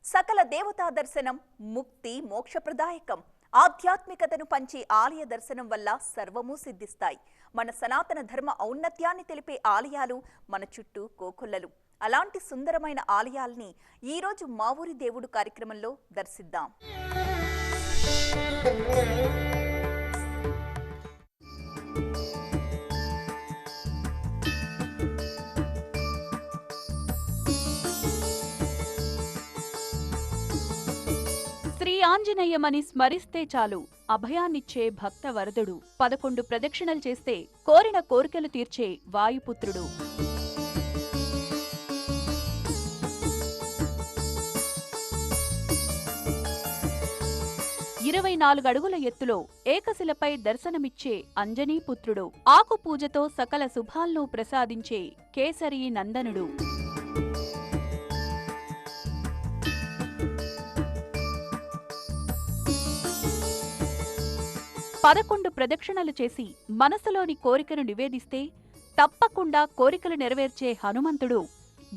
సకల దేవతా దర్శనం ముక్తి మోక్షప్రదాయకం. ఆధ్యాత్మికతను పంచే ఆలయ దర్శనం వల్ల సర్వము సిద్ధిస్తాయి. మన సనాతన ధర్మ ఔన్నత్యాన్ని తెలిపే ఆలయాలు మన చుట్టూ కోకొల్లలు. అలాంటి సుందరమైన ఆలయాల్ని ఈ రోజు మా ఊరి దేవుడు కార్యక్రమంలో దర్శిద్దాం. శ్రీ ఆంజనేయమని స్మరిస్తే చాలు అభయాన్నిచ్చే భక్త వరదుడు. 11 ప్రదక్షిణలు చేస్తే కోరిన కోరికలు తీర్చే వాయుపుత్రుడు. ఇరవై 4 అడుగుల ఎత్తులో ఏకశిలపై దర్శనమిచ్చే అంజనీపుత్రుడు. ఆకు పూజతో సకల శుభాలను ప్రసాదించే కేసరీ నందనుడు. 11 ప్రదక్షిణలు చేసి మనసులోని కోరికను నివేదిస్తే తప్పకుండా కోరికలు నెరవేర్చే హనుమంతుడు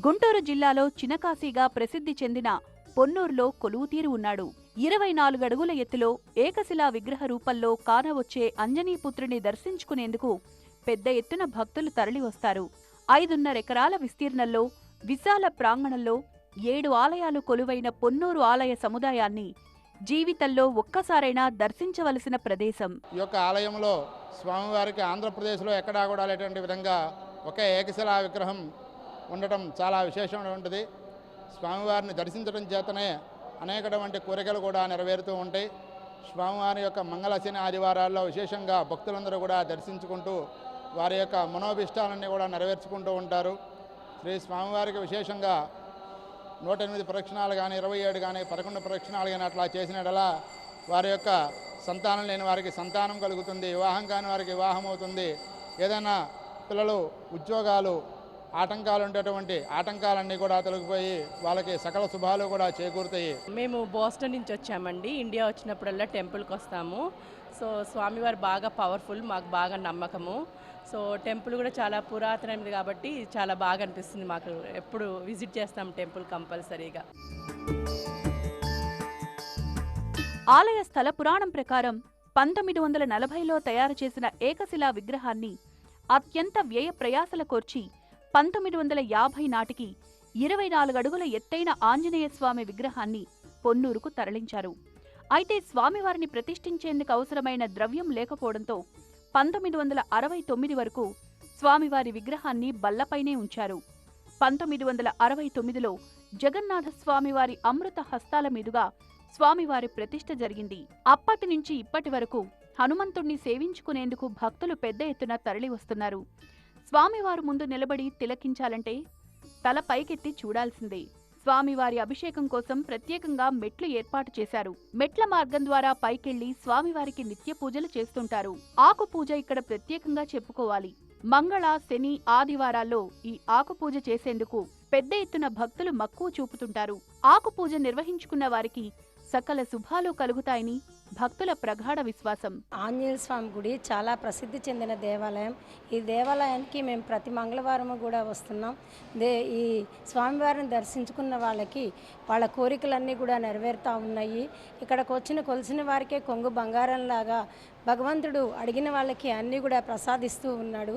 గుంటూరు జిల్లాలో చినకాశీగా ప్రసిద్ధి చెందిన పొన్నూరులో కొలువుతీరి ఉన్నాడు. 24 అడుగుల ఎత్తులో ఏకశిలా విగ్రహ రూపంలో కానవచ్చే అంజనీపుత్రుని దర్శించుకునేందుకు పెద్ద ఎత్తున భక్తులు తరలివస్తారు. 5.5 ఎకరాల విస్తీర్ణంలో విశాల ప్రాంగణంలో 7 ఆలయాలు కొలువైన పొన్నూరు ఆలయ సముదాయాన్ని జీవితంలో ఒక్కసారైనా దర్శించవలసిన ప్రదేశం. ఈ యొక్క ఆలయంలో స్వామివారికి ఆంధ్రప్రదేశ్లో ఎక్కడా కూడా లేటువంటి విధంగా ఒకే ఏకశిలా విగ్రహం ఉండటం చాలా విశేషమైనటువంటిది. స్వామివారిని దర్శించడం చేతనే అనేకటువంటి కోరికలు కూడా నెరవేరుతూ ఉంటాయి. స్వామివారి యొక్క మంగళశని ఆదివారాల్లో విశేషంగా భక్తులందరూ కూడా దర్శించుకుంటూ వారి యొక్క మనోభిష్టాలన్నీ కూడా నెరవేర్చుకుంటూ ఉంటారు. శ్రీ స్వామివారికి విశేషంగా 108 ప్రదక్షిణాలు కానీ 27 కానీ 11 ప్రదక్షిణాలు కానీ అట్లా చేసినట్లా వారి యొక్క సంతానం లేని వారికి సంతానం కలుగుతుంది, వివాహం కాని వారికి వివాహం అవుతుంది. ఏదైనా పిల్లలు ఉద్యోగాలు ఆటంకాలు ఉండేటువంటి ఆటంకాలన్నీ కూడా తొలగిపోయి వాళ్ళకి సకల శుభాలు కూడా చేకూరుతాయి. మేము బోస్టన్ నుంచి వచ్చామండి. ఇండియా వచ్చినప్పుడల్లా టెంపుల్కి వస్తాము. సో స్వామివారు బాగా పవర్ఫుల్, మాకు బాగా నమ్మకము. సో టెంపుల్ కూడా చాలా పురాతనమైనది కాబట్టి చాలా బాగా అనిపిస్తుంది మాకు. ఎప్పుడు విజిట్ చేస్తాం టెంపుల్ కంపల్సరీగా. ఆలయ స్థల పురాణం ప్రకారం 1940లో తయారు చేసిన ఏకశిలా విగ్రహాన్ని అత్యంత వ్యయ ప్రయాసల కోర్చి 1950 నాటికి 24 అడుగుల ఎత్తైన ఆంజనేయ స్వామి విగ్రహాన్ని పొన్నూరుకు తరలించారు. అయితే స్వామివారిని ప్రతిష్ఠించేందుకు అవసరమైన ద్రవ్యం లేకపోవడంతో 1969 వరకు స్వామివారి విగ్రహాన్ని బల్లపైనే ఉంచారు. 1969లో జగన్నాథ స్వామివారి అమృత హస్తాల మీదుగా స్వామివారి ప్రతిష్ఠ జరిగింది. అప్పటి నుంచి ఇప్పటి వరకు హనుమంతుణ్ణి సేవించుకునేందుకు భక్తులు పెద్ద ఎత్తున తరలి వస్తున్నారు. స్వామివారు ముందు నిలబడి తిలకించాలంటే తల పైకెత్తి చూడాల్సిందే. స్వామివారి అభిషేకం కోసం ప్రత్యేకంగా మెట్లు ఏర్పాటు చేశారు. మెట్ల మార్గం ద్వారా పైకెళ్లి స్వామివారికి నిత్య పూజలు చేస్తుంటారు. ఆకు పూజ ఇక్కడ ప్రత్యేకంగా చెప్పుకోవాలి. మంగళ, శని, ఆదివారాల్లో ఈ ఆకు పూజ చేసేందుకు పెద్ద ఎత్తున భక్తులు మక్కువ చూపుతుంటారు. ఆకు పూజ నిర్వహించుకున్న వారికి సకల శుభాలు కలుగుతాయని భక్తుల ప్రగాఢ విశ్వాసం. ఆంజనేయ స్వామి గుడి చాలా ప్రసిద్ధి చెందిన దేవాలయం. ఈ దేవాలయానికి మేము ప్రతి మంగళవారం కూడా వస్తున్నాం. ఈ స్వామివారిని దర్శించుకున్న వాళ్ళకి వాళ్ళ కోరికలన్నీ కూడా నెరవేరుతూ ఉన్నాయి. ఇక్కడికి కొలిసిన వారికే కొంగు బంగారంలాగా భగవంతుడు అడిగిన వాళ్ళకి అన్నీ కూడా ప్రసాదిస్తూ ఉన్నాడు.